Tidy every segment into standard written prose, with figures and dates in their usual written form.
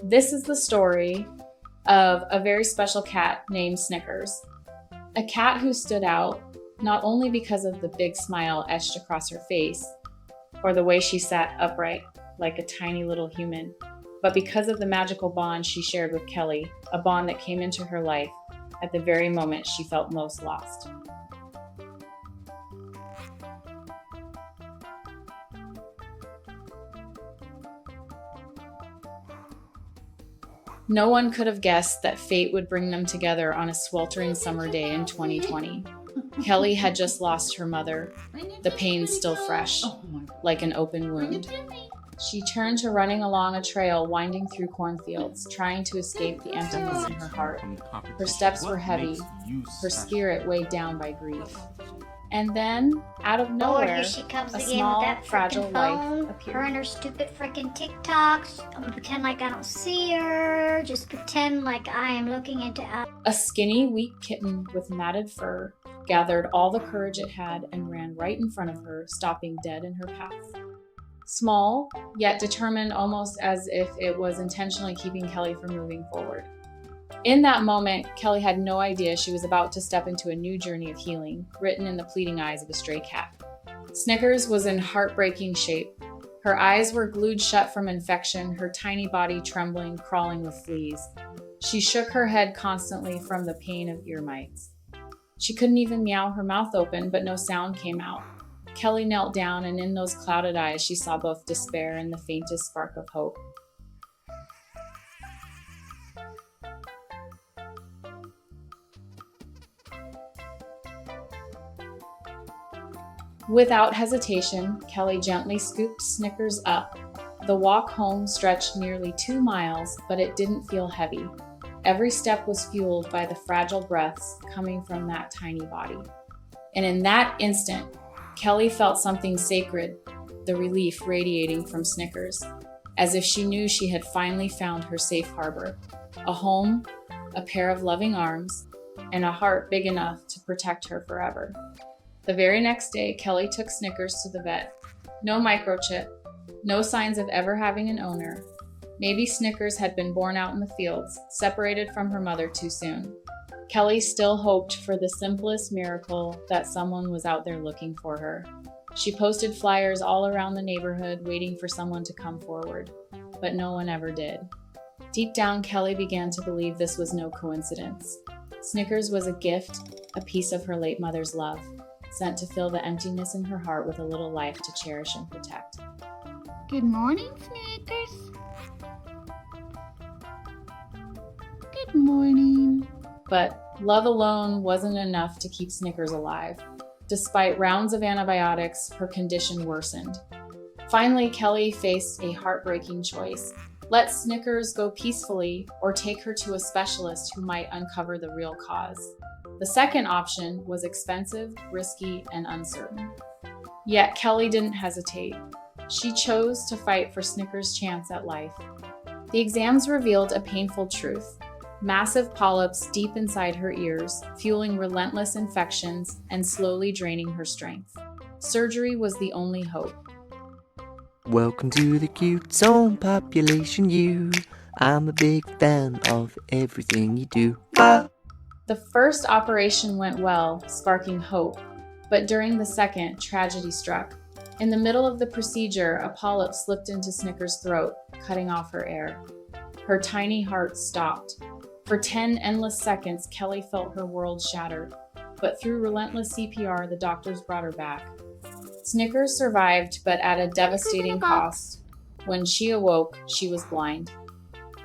This is the story of a very special cat named Snickers. A cat who stood out not only because of the big smile etched across her face, or the way she sat upright like a tiny little human, but because of the magical bond she shared with Kelly, a bond that came into her life at the very moment she felt most lost. No one could have guessed that fate would bring them together on a sweltering summer day in 2020. Kelly had just lost her mother, the pain still fresh, like an open wound. She turned to running along a trail winding through cornfields, trying to escape the emptiness in her heart. Her steps were heavy, her spirit weighed down by grief. And then, out of nowhere, here she comes a again small, with that fragile phone, life appeared. her and her stupid freaking TikToks. I'm gonna pretend like I don't see her. Just pretend like I am looking into A skinny, weak kitten with matted fur gathered all the courage it had and ran right in front of her, stopping dead in her path. Small, yet determined, almost as if it was intentionally keeping Kelly from moving forward. In that moment, Kelly had no idea she was about to step into a new journey of healing, written in the pleading eyes of a stray cat. Snickers was in heartbreaking shape. Her eyes were glued shut from infection, her tiny body trembling, crawling with fleas. She shook her head constantly from the pain of ear mites. She couldn't even meow her mouth open, but no sound came out. Kelly knelt down, and in those clouded eyes, she saw both despair and the faintest spark of hope. Without hesitation, Kelly gently scooped Snickers up. The walk home stretched nearly 2 miles, but it didn't feel heavy. Every step was fueled by the fragile breaths coming from that tiny body. And in that instant, Kelly felt something sacred, the relief radiating from Snickers, as if she knew she had finally found her safe harbor, a home, a pair of loving arms, and a heart big enough to protect her forever. The very next day, Kelly took Snickers to the vet. No microchip, no signs of ever having an owner. Maybe Snickers had been born out in the fields, separated from her mother too soon. Kelly still hoped for the simplest miracle that someone was out there looking for her. She posted flyers all around the neighborhood, waiting for someone to come forward, but no one ever did. Deep down, Kelly began to believe this was no coincidence. Snickers was a gift, a piece of her late mother's love, sent to fill the emptiness in her heart with a little life to cherish and protect. Good morning, Snickers. Good morning. But love alone wasn't enough to keep Snickers alive. Despite rounds of antibiotics, her condition worsened. Finally, Kelly faced a heartbreaking choice. Let Snickers go peacefully or take her to a specialist who might uncover the real cause. The second option was expensive, risky, and uncertain. Yet Kelly didn't hesitate. She chose to fight for Snickers' chance at life. The exams revealed a painful truth. Massive polyps deep inside her ears, fueling relentless infections and slowly draining her strength. Surgery was the only hope. Welcome to the cute zone, Population U. I'm a big fan of everything you do. The first operation went well, sparking hope, but during the second, tragedy struck. In the middle of the procedure, a polyp slipped into Snickers' throat, cutting off her air. Her tiny heart stopped. For 10 endless seconds, Kelly felt her world shattered, but through relentless CPR, the doctors brought her back. Snickers survived, but at a devastating cost. When she awoke, she was blind.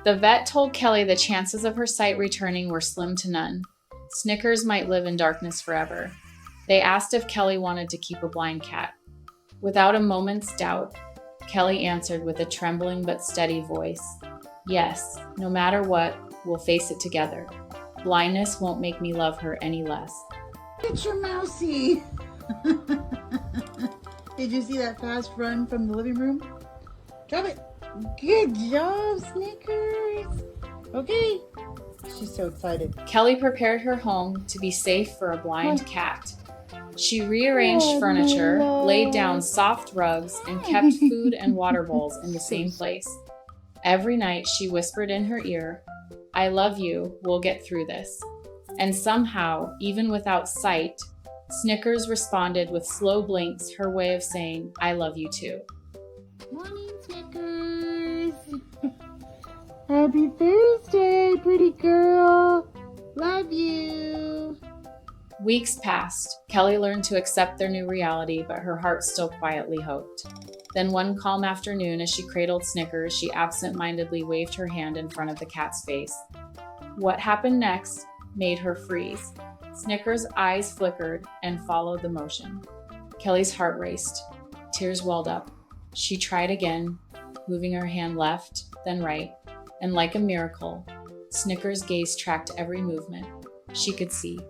The vet told Kelly the chances of her sight returning were slim to none. Snickers might live in darkness forever. They asked if Kelly wanted to keep a blind cat. Without a moment's doubt, Kelly answered with a trembling but steady voice, "Yes, no matter what, we'll face it together. Blindness won't make me love her any less." It's your mousy. Did you see that fast run from the living room? Drop it. Good job, Snickers. Okay. She's so excited. Kelly prepared her home to be safe for a blind cat. She rearranged furniture, laid down soft rugs, and kept food and water bowls in the same place. Every night she whispered in her ear, "I love you, we'll get through this." And somehow, even without sight, Snickers responded with slow blinks, her way of saying, "I love you too." Morning, Snickers. Happy Thursday, pretty girl. Love you. Weeks passed. Kelly learned to accept their new reality, but her heart still quietly hoped. Then one calm afternoon, as she cradled Snickers, she absent-mindedly waved her hand in front of the cat's face. What happened next made her freeze. Snickers' eyes flickered and followed the motion. Kelly's heart raced. Tears welled up. She tried again, moving her hand left, then right, and like a miracle, Snickers' gaze tracked every movement. She could see,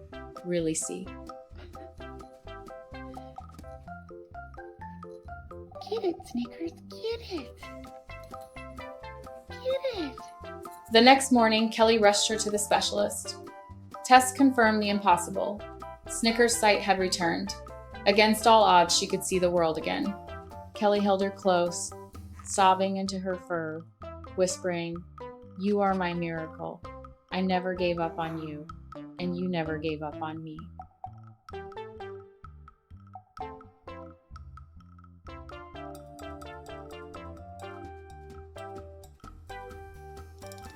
really see. Get it, Snickers. Get it. Get it. The next morning, Kelly rushed her to the specialist. Tests confirmed the impossible. Snickers' sight had returned. Against all odds, she could see the world again. Kelly held her close, sobbing into her fur, whispering, "You are my miracle. I never gave up on you, and you never gave up on me."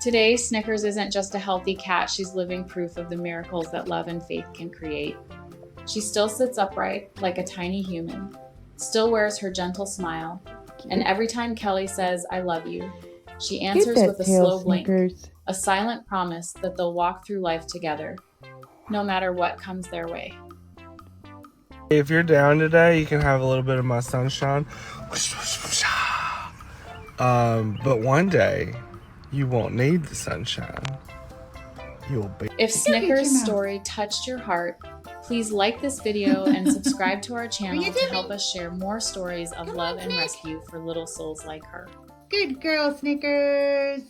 Today, Snickers isn't just a healthy cat, she's living proof of the miracles that love and faith can create. She still sits upright, like a tiny human, still wears her gentle smile, and every time Kelly says, "I love you," she answers with a slow blink, a silent promise that they'll walk through life together, no matter what comes their way. If you're down today, you can have a little bit of my sunshine. But one day, you won't need the sunshine. You'll be. If Snickers' story touched your heart, please like this video and subscribe to our channel to help us share more stories of love and rescue for little souls like her. Good girl, Snickers.